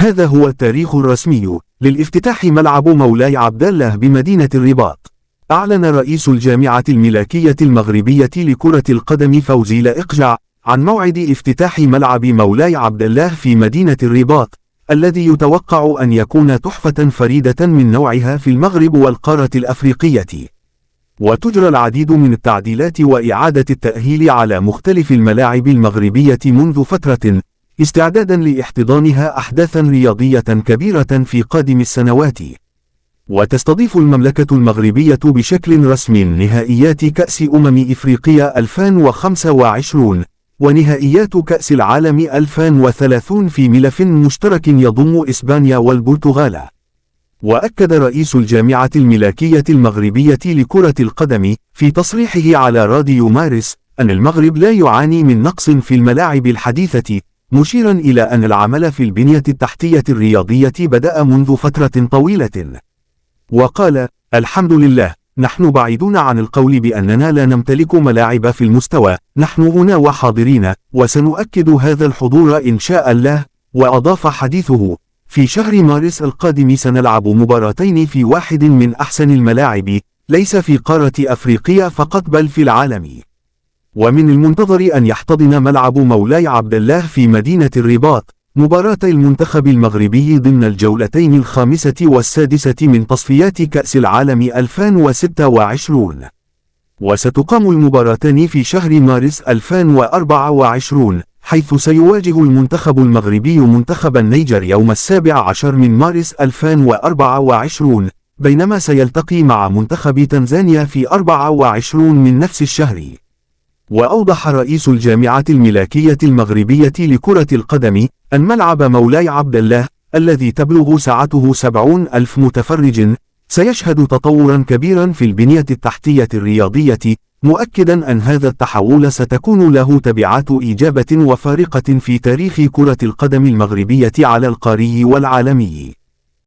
هذا هو التاريخ الرسمي للافتتاح ملعب مولاي عبد الله بمدينة الرباط. أعلن رئيس الجامعة الملكية المغربية لكرة القدم فوزي لإقجع عن موعد افتتاح ملعب مولاي عبد الله في مدينة الرباط، الذي يتوقع أن يكون تحفة فريدة من نوعها في المغرب والقارة الأفريقية. وتجرى العديد من التعديلات وإعادة التأهيل على مختلف الملاعب المغربية منذ فترة، استعدادا لاحتضانها أحداثا رياضية كبيرة في قادم السنوات. وتستضيف المملكة المغربية بشكل رسمي نهائيات كأس إفريقيا 2025 ونهائيات كأس العالم 2030 في ملف مشترك يضم إسبانيا والبرتغال. وأكد رئيس الجامعة الملكية المغربية لكرة القدم في تصريحه على راديو مارس أن المغرب لا يعاني من نقص في الملاعب الحديثة، مشيرا إلى أن العمل في البنية التحتية الرياضية بدأ منذ فترة طويلة. وقال: الحمد لله، نحن بعيدون عن القول بأننا لا نمتلك ملاعب في المستوى، نحن هنا وحاضرين، وسنؤكد هذا الحضور إن شاء الله. وأضاف حديثه: في شهر مارس القادم سنلعب مباراتين في واحد من أحسن الملاعب، ليس في قارة أفريقيا فقط بل في العالم. ومن المنتظر أن يحتضن ملعب مولاي عبد الله في مدينة الرباط مباراتي المنتخب المغربي ضمن الجولتين الخامسة والسادسة من تصفيات كأس العالم 2026. وستقام المباراتان في شهر مارس 2024، حيث سيواجه المنتخب المغربي منتخب النيجر يوم 17 من مارس 2024، بينما سيلتقي مع منتخب تنزانيا في 24 من نفس الشهر. وأوضح رئيس الجامعة الملكية المغربية لكرة القدم أن ملعب مولاي عبد الله الذي تبلغ سعته 70,000 متفرج سيشهد تطورا كبيرا في البنية التحتية الرياضية، مؤكدا أن هذا التحول ستكون له تبعات إيجابية وفارقة في تاريخ كرة القدم المغربية على القاري والعالمي.